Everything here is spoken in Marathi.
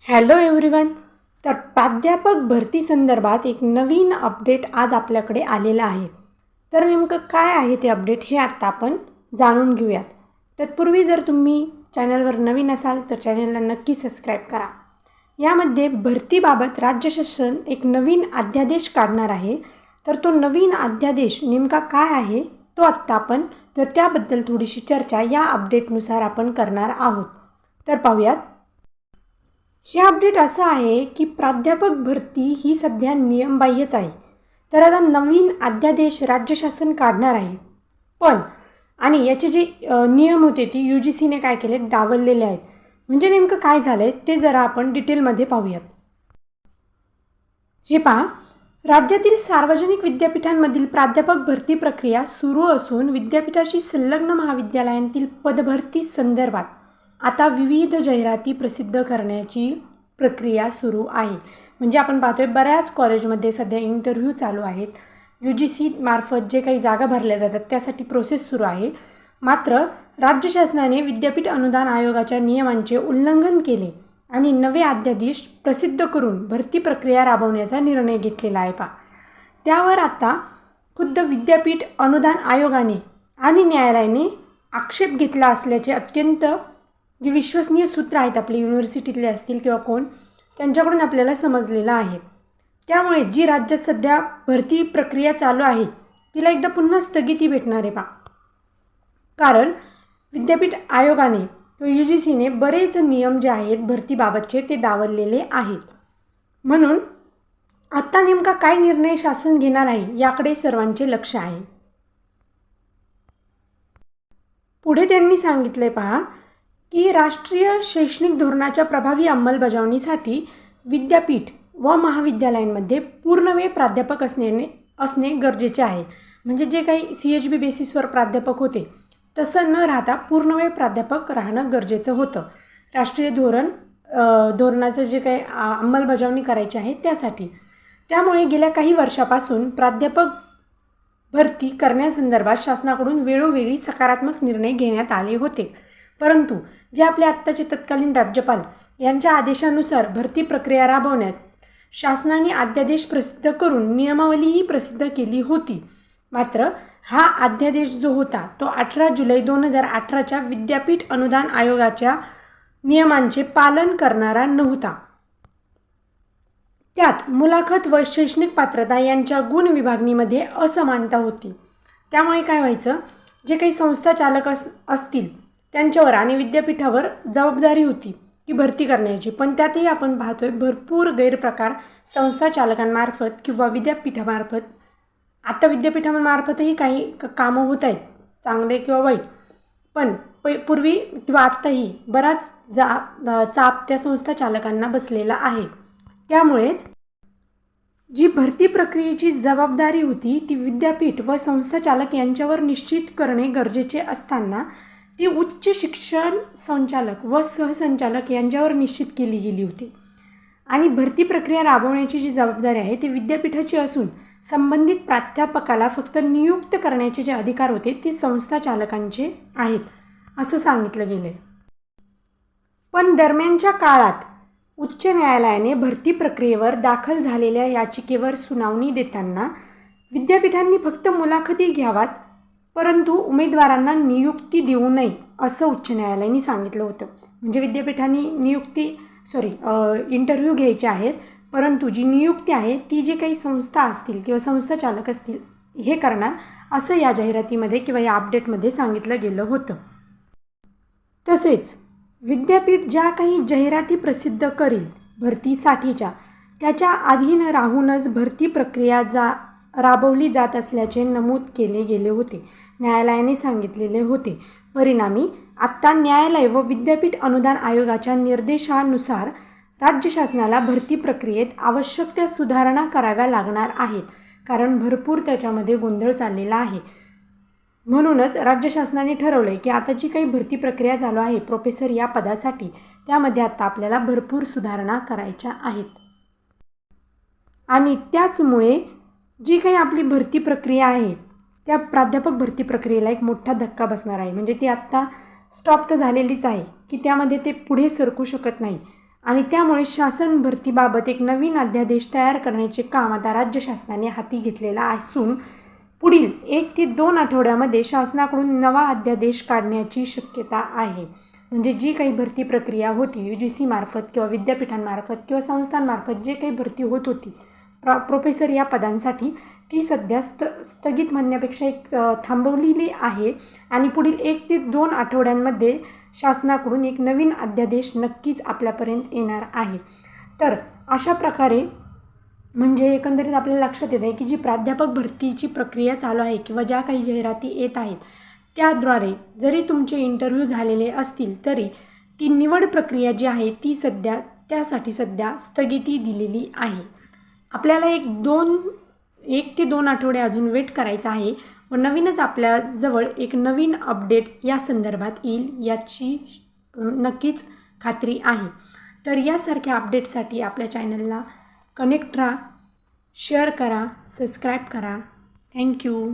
Hello everyone. तर प्राध्यापक भरती संदर्भात एक नवीन अपडेट आज आपल्याकडे आलेलं आहे. तर नेमकं काय आहे ते अपडेट हे आत्ता आपण जाणून घेऊयात. तत्पूर्वी जर तुम्ही चॅनलवर नवीन असाल तर चॅनलला नक्की सबस्क्राईब करा. यामध्ये भरतीबाबत राज्य शासन एक नवीन अध्यादेश काढणार आहे. तर तो नवीन अध्यादेश नेमका काय आहे तो आत्ता आपण त्याबद्दल थोडीशी चर्चा या अपडेटनुसार आपण करणार आहोत. तर पाहूयात. हे अपडेट असं आहे की प्राध्यापक भरती ही सध्या नियमबाह्यच आहे. तर आता नवीन अध्यादेश राज्य शासन काढणार आहे. पण आणि याचे जे नियम होते ते UGCने काय केले डावललेले आहेत. म्हणजे नेमकं काय झालं आहे ते जरा आपण डिटेलमध्ये पाहूयात. हे पहा, राज्यातील सार्वजनिक विद्यापीठांमधील प्राध्यापक भरती प्रक्रिया सुरू असून विद्यापीठाशी संलग्न महाविद्यालयांतील पदभरती संदर्भात आता विविध जाहिराती प्रसिद्ध करण्याची प्रक्रिया सुरू आहे. म्हणजे आपण पाहतोय बऱ्याच कॉलेजमध्ये सध्या इंटरव्ह्यू चालू आहेत. UGC मार्फत जे काही जागा भरल्या जातात त्यासाठी प्रोसेस सुरू आहे. मात्र राज्य शासनाने विद्यापीठ अनुदान आयोगाच्या नियमांचे उल्लंघन केले आणि नवे अध्यादेश प्रसिद्ध करून भरती प्रक्रिया राबवण्याचा निर्णय घेतलेला आहे. त्यावर आता खुद्द विद्यापीठ अनुदान आयोगाने आणि न्यायालयाने आक्षेप घेतला असल्याचे अत्यंत जे विश्वसनीय सूत्र आहेत आपले युनिव्हर्सिटीतले असतील किंवा कोण त्यांच्याकडून आपल्याला समजलेलं आहे. त्यामुळे जी राज्यात सध्या भरती प्रक्रिया चालू आहे तिला एकदा पुन्हा स्थगिती भेटणार आहे. कारण विद्यापीठ आयोगाने किंवा UGCने बरेच नियम जे आहेत भरतीबाबतचे ते डावललेले आहेत. म्हणून आत्ता नेमका काय निर्णय शासन घेणार आहे याकडे सर्वांचे लक्ष आहे. पुढे त्यांनी सांगितले पहा की राष्ट्रीय शैक्षणिक धोरणाच्या प्रभावी अंमलबजावणीसाठी विद्यापीठ व महाविद्यालयांमध्ये पूर्णवेळ प्राध्यापक असणे गरजेचे आहे. म्हणजे जे काही CHB बेसिसवर प्राध्यापक होते तसं न राहता पूर्णवेळ प्राध्यापक राहणं गरजेचं होतं. राष्ट्रीय धोरणाचं जे काही अंमलबजावणी करायची आहे त्यासाठी. त्यामुळे गेल्या काही वर्षापासून प्राध्यापक भरती करण्यासंदर्भात शासनाकडून वेळोवेळी सकारात्मक निर्णय घेण्यात आले होते. परंतु जे आपले आत्ताचे तत्कालीन राज्यपाल यांच्या आदेशानुसार भरती प्रक्रिया राबवण्यात शासनाने अध्यादेश प्रसिद्ध करून नियमावलीही प्रसिद्ध केली होती. मात्र हा अध्यादेश जो होता तो 18 जुलै 2018च्या विद्यापीठ अनुदान आयोगाच्या नियमांचे पालन करणारा नव्हता. त्यात मुलाखत व शैक्षणिक पात्रता यांच्या गुण विभागणीमध्ये असमानता होती. त्यामुळे काय व्हायचं, जे काही संस्था चालक असतील त्यांच्यावर आणि विद्यापीठावर जबाबदारी होती की भरती करण्याची. पण त्यातही आपण पाहतोय भरपूर गैरप्रकार संस्था चालकांमार्फत किंवा विद्यापीठामार्फत. आता विद्यापीठामार्फतही काही कामं होत आहेत चांगले किंवा वाईट. पण पूर्वी किंवा आत्ताही बराच चाप त्या संस्था चालकांना बसलेला आहे. त्यामुळेच जी भरती प्रक्रियेची जबाबदारी होती ती विद्यापीठ व संस्था चालक यांच्यावर निश्चित करणे गरजेचे असताना ती उच्च शिक्षण संचालक व सहसंचालक यांच्यावर निश्चित केली गेली होती. आणि भरती प्रक्रिया राबवण्याची जी जबाबदारी आहे ती विद्यापीठाची असून संबंधित प्राध्यापकाला फक्त नियुक्त करण्याचे जे अधिकार होते ते संस्था चालकांचे आहेत असं सांगितलं गेलं. पण दरम्यानच्या काळात उच्च न्यायालयाने भरती प्रक्रियेवर दाखल झालेल्या याचिकेवर सुनावणी देताना विद्यापीठांनी फक्त मुलाखती घ्यावात परंतु उमेदवारांना नियुक्ती देऊ नये असं उच्च न्यायालयाने सांगितलं होतं. म्हणजे विद्यापीठांनी इंटरव्ह्यू घ्यायचे आहेत परंतु जी नियुक्ती आहे ती जे काही संस्था असतील किंवा संस्था चालक असतील हे करणार असं या जाहिरातीमध्ये किंवा या अपडेटमध्ये सांगितलं गेलं होतं. तसेच विद्यापीठ ज्या काही जाहिराती प्रसिद्ध करील भरतीसाठीच्या त्याच्या अधीन राहूनच भरती प्रक्रिया राबवली जात असल्याचे नमूद केले गेले होते. न्यायालयाने सांगितलेले होते. परिणामी आत्ता न्यायालय व विद्यापीठ अनुदान आयोगाच्या निर्देशानुसार राज्य शासनाला भरती प्रक्रियेत आवश्यक त्या सुधारणा कराव्या लागणार आहेत. कारण भरपूर त्याच्यामध्ये गोंधळ चाललेला आहे. म्हणूनच राज्य शासनाने ठरवलं आहे की आता जी काही भरती प्रक्रिया चालू आहे प्रोफेसर या पदासाठी त्यामध्ये आता आपल्याला भरपूर सुधारणा करायच्या आहेत. आणि त्याचमुळे जी काही आपली भरती प्रक्रिया आहे त्या प्राध्यापक भरती प्रक्रियेला एक मोठा धक्का बसणार आहे. म्हणजे ती आत्ता स्टॉप तर झालेलीच आहे की त्यामध्ये ते पुढे सरकू शकत नाही. आणि त्यामुळे शासन भरतीबाबत एक नवीन अध्यादेश तयार करण्याचे काम आता राज्य शासनाने हाती घेतलेलं असून पुढील 1 ते 2 आठवड्यामध्ये शासनाकडून नवा अध्यादेश काढण्याची शक्यता आहे. म्हणजे जी काही भरती प्रक्रिया होती UGC मार्फत किंवा विद्यापीठांमार्फत किंवा संस्थांमार्फत जे काही भरती होत होती प्रोफेसर या पदांसाठी, ती सध्या स्थगित म्हणण्यापेक्षा एक थांबवलेली आहे आणि पुढील 1 ते 2 आठवड्यांमध्ये शासनाकडून एक नवीन अध्यादेश नक्कीच आपल्यापर्यंत येणार आहे. तर अशा प्रकारे म्हणजे एकंदरीत आपल्याला लक्षात येत आहे की जी प्राध्यापक भरतीची प्रक्रिया चालू आहे किंवा ज्या काही जाहिराती येत आहेत त्याद्वारे जरी तुमचे इंटरव्ह्यू झालेले असतील तरी ती निवड प्रक्रिया जी आहे ती त्यासाठी सध्या स्थगिती दिलेली आहे. आपल्याला 1 ते 2 आठवडे अजून वेट करायचा आहे व नवीनच आपल्याजवळ एक नवीन अपडेट या संदर्भात येईल याची नक्कीच खात्री आहे. तर यासारख्या अपडेटसाठी आपल्या चॅनलला कनेक्ट राहा, शेअर करा, सबस्क्राईब करा. थँक्यू.